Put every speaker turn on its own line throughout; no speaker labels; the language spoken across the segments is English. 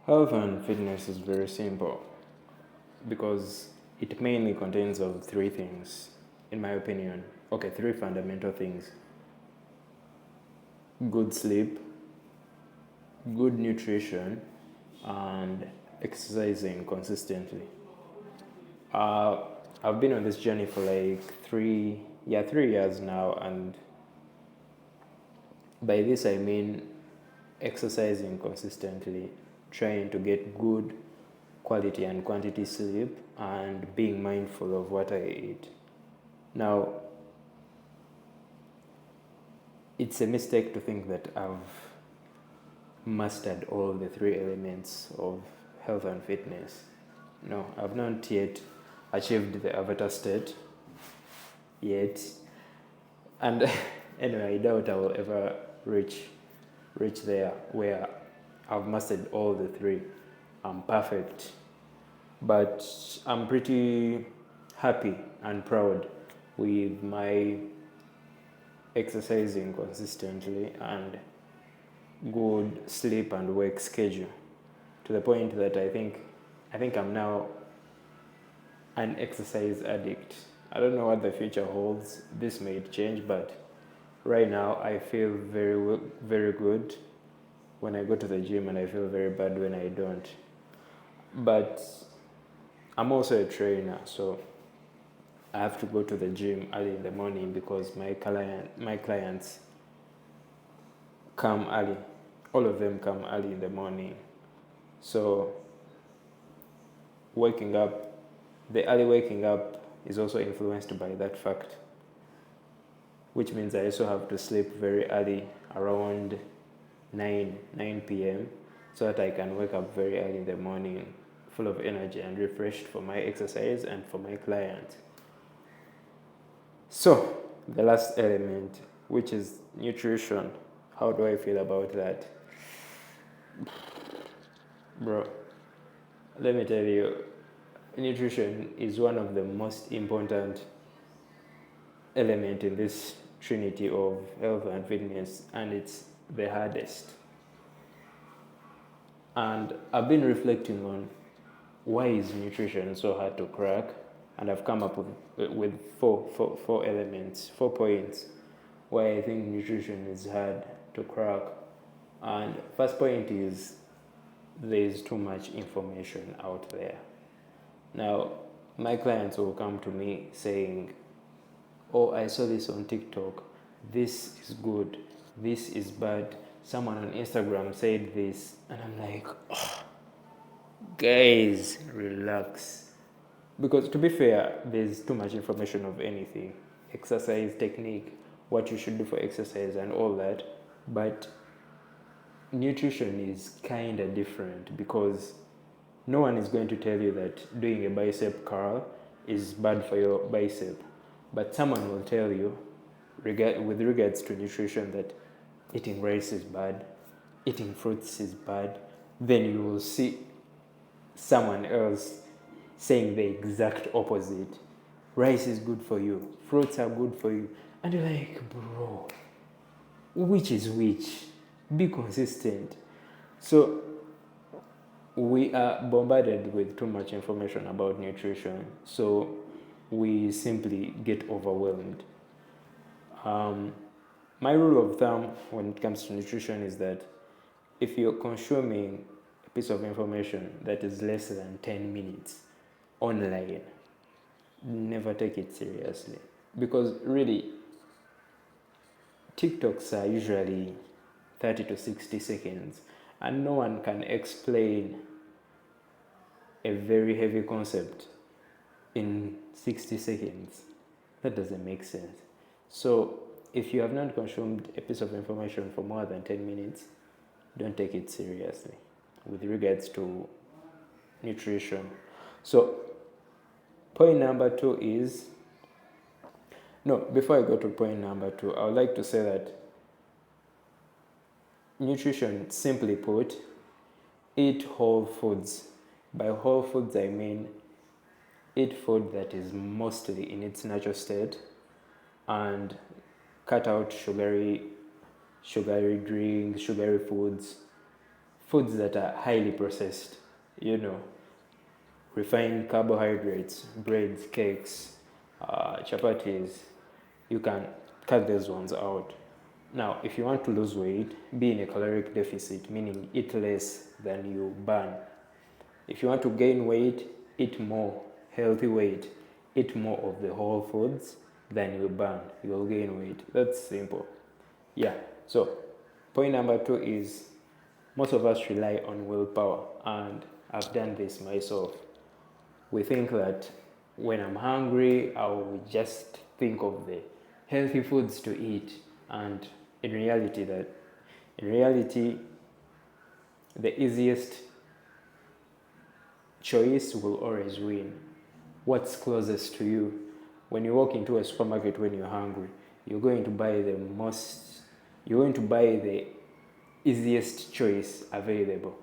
Health and fitness is very simple because it mainly contains of three things, in my opinion. Okay, three fundamental things: good sleep, good nutrition, and exercising consistently. Uh, I've been on this journey for like 3 years now, and by this I mean exercising consistently, trying to get good quality and quantity sleep, and being mindful of what I eat. Now, it's a mistake to think that I've mastered all the three elements of health and fitness. No, I've not yet achieved the avatar state yet. And anyway, I doubt I will ever reach there where I've mastered all the three. I'm perfect. But I'm pretty happy and proud with my exercising consistently and good sleep and work schedule, to the point that I think I'm now an exercise addict. I don't know what the future holds. This may change, but right now I feel very good when I go to the gym, and I feel very bad when I don't. But I'm also a trainer, so I have to go to the gym early in the morning because my clients come early. All of them come early in the morning. So waking up, the early waking up is also influenced by that fact, which means I also have to sleep very early, around 9 p.m., so that I can wake up very early in the morning, full of energy and refreshed for my exercise and for my client. So, the last element, which is nutrition. How do I feel about that? Bro, let me tell you, nutrition is one of the most important element in this trinity of health and fitness, and it's the hardest. And I've been reflecting on why is nutrition so hard to crack, and I've come up with four elements, 4 points why I think nutrition is hard to crack. And first point is there is too much information out there. Now, my clients will come to me saying, "Oh, I saw this on TikTok. This is good. This is bad. Someone on Instagram said this." And I'm like, oh, guys, relax. Because to be fair, there's too much information of anything: exercise technique, what you should do for exercise, and all that. But nutrition is kind of different, because no one is going to tell you that doing a bicep curl is bad for your bicep. But someone will tell you, with regards to nutrition, that eating rice is bad, eating fruits is bad. Then you will see someone else saying the exact opposite. Rice is good for you, fruits are good for you. And you're like, bro, which is which? Be consistent. So we are bombarded with too much information about nutrition, so we simply get overwhelmed. My rule of thumb when it comes to nutrition is that if you're consuming a piece of information that is less than 10 minutes online, never take it seriously. Because really, TikToks are usually 30 to 60 seconds, and no one can explain a very heavy concept in 60 seconds. That doesn't make sense. So if you have not consumed a piece of information for more than 10 minutes, don't take it seriously with regards to nutrition. So point number 2 is, no, before I go to point number 2, I would like to say that nutrition, simply put, eat whole foods. By whole foods, I mean eat food that is mostly in its natural state, and cut out sugary drinks, sugary foods, foods that are highly processed, you know, refined carbohydrates, breads, cakes, chapatis, you can cut those ones out. Now, if you want to lose weight, be in a caloric deficit, meaning eat less than you burn. If you want to gain weight, eat more healthy weight. Eat more of the whole foods than you burn. You'll gain weight. That's simple. Yeah. So, point number 2 is most of us rely on willpower, and I've done this myself. We think that when I'm hungry, I'll just think of the healthy foods to eat, and in reality, the easiest choice will always win. What's closest to you? When you walk into a supermarket when you're hungry, you're going to buy the easiest choice available.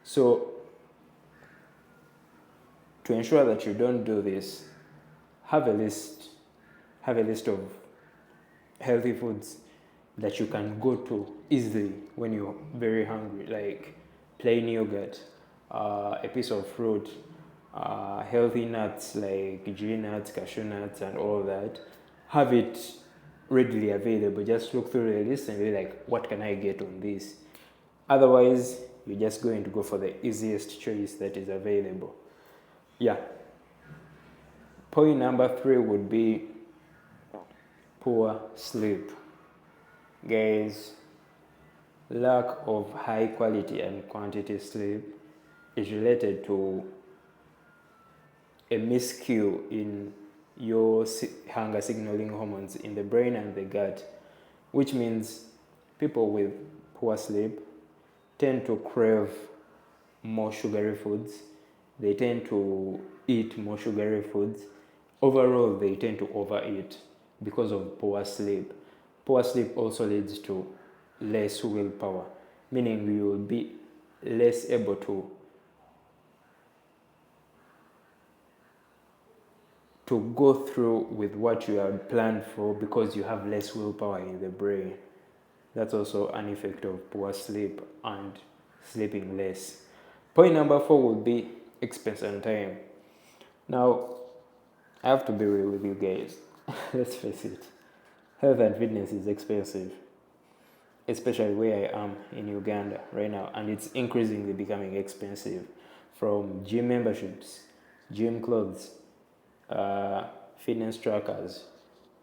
So to ensure that you don't do this, have a list of healthy foods that you can go to easily when you're very hungry, like plain yogurt, a piece of fruit, healthy nuts like tree nuts, cashew nuts, and all that. Have it readily available. Just look through the list and be like, what can I get on this? Otherwise, you're just going to go for the easiest choice that is available. Yeah. Point number 3 would be poor sleep. Guys, lack of high quality and quantity sleep is related to a miscue in your hunger signaling hormones in the brain and the gut, which means people with poor sleep tend to crave more sugary foods. They tend to eat more sugary foods. Overall, they tend to overeat because of poor sleep. Poor sleep also leads to less willpower, meaning you will be less able to go through with what you had planned for because you have less willpower in the brain. That's also an effect of poor sleep and sleeping less. Point number 4 would be expense and time. Now, I have to be real with you guys. Let's face it. Health and fitness is expensive, especially where I am in Uganda right now, and it's increasingly becoming expensive. From gym memberships, gym clothes, fitness trackers,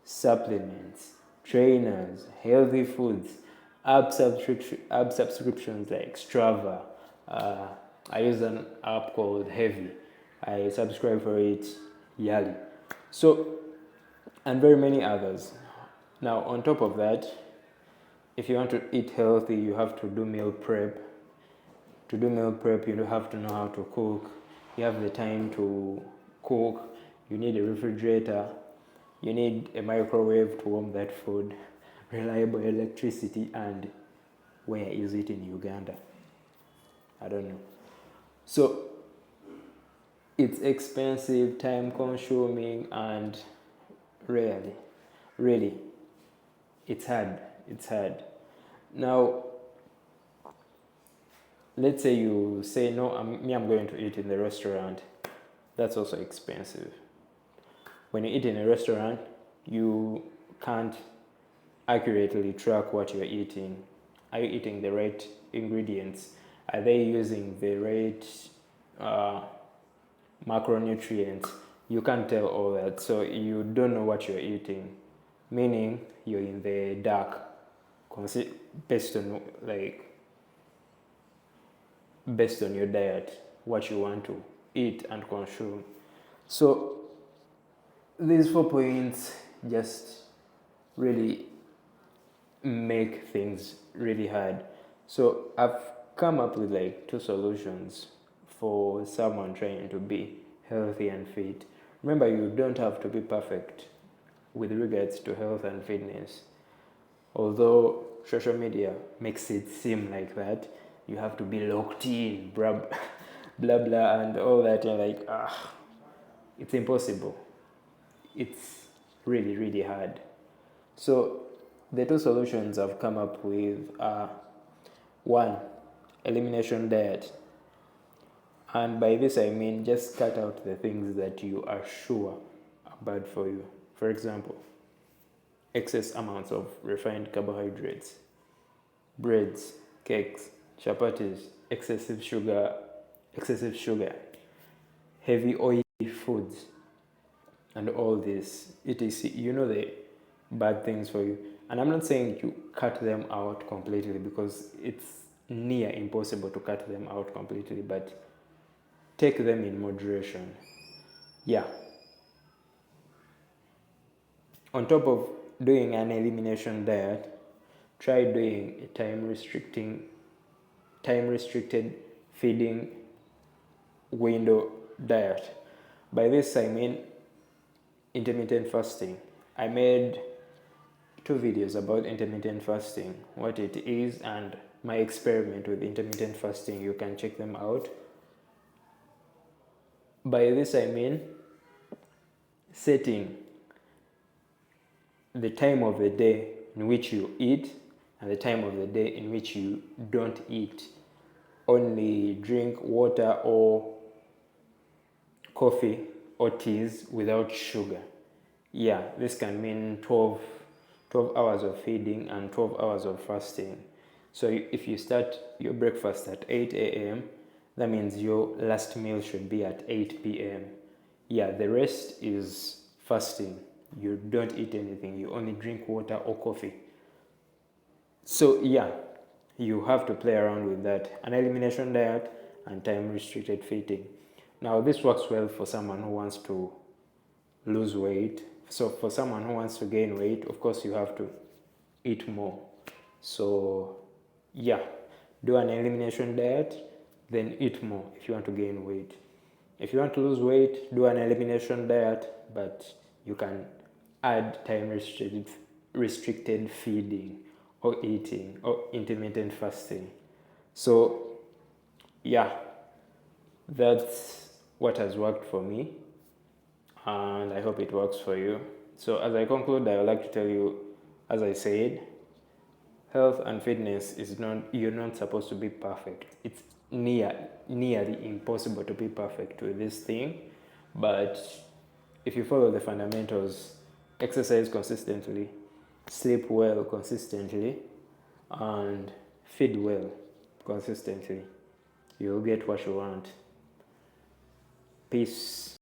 supplements, trainers, healthy foods, app subscriptions like Strava. I use an app called Heavy. I subscribe for it yearly. So, and very many others. Now, on top of that, if you want to eat healthy, you have to do meal prep. To do meal prep, you have to know how to cook. You have the time to cook. You need a refrigerator. You need a microwave to warm that food. Reliable electricity, and where is it in Uganda? I don't know. So it's expensive, time consuming, and really, it's hard. Now, let's say you say, no, I'm going to eat in the restaurant. That's also expensive. When you eat in a restaurant, you can't accurately track what you're eating. Are you eating the right ingredients? Are they using the right macronutrients? You can't tell all that, so you don't know what you're eating, meaning you're in the dark based on your diet, what you want to eat and consume. So these 4 points just really make things really hard. So I've come up with 2 solutions for someone trying to be healthy and fit. Remember, you don't have to be perfect with regards to health and fitness. Although social media makes it seem like that, you have to be locked in, blah blah, and all that. You're it's impossible. It's really hard. So the 2 solutions I've come up with are: 1, elimination diet. And by this I mean just cut out the things that you are sure are bad for you. For example, excess amounts of refined carbohydrates, breads, cakes, chapatis, excessive sugar, heavy oily foods, and all this, etc. You know the bad things for you. And I'm not saying you cut them out completely, because it's near impossible to cut them out completely, but take them in moderation. Yeah. On top of doing an elimination diet, try doing a time restricted feeding window diet. By this I mean intermittent fasting. I made 2 videos about intermittent fasting, what it is, and my experiment with intermittent fasting. You can check them out. By this I mean setting the time of the day in which you eat and the time of the day in which you don't eat. Only drink water or coffee or teas without sugar. Yeah, this can mean 12 hours of feeding and 12 hours of fasting. So if you start your breakfast at 8 a.m., that means your last meal should be at 8 p.m. Yeah, the rest is fasting. You don't eat anything, you only drink water or coffee. So yeah, you have to play around with that. An elimination diet and time restricted feeding. Now this works well for someone who wants to lose weight. So for someone who wants to gain weight, of course you have to eat more. So yeah, do an elimination diet, then eat more if you want to gain weight. If you want to lose weight, do an elimination diet, but you can add time restricted feeding or eating or intermittent fasting. So yeah, that's what has worked for me, and I hope it works for you. So as I conclude, I would like to tell you, as I said, health and fitness is not, you're not supposed to be perfect. It's nearly impossible to be perfect with this thing, but if you follow the fundamentals, exercise consistently, sleep well consistently, and feed well consistently, you'll get what you want. Peace.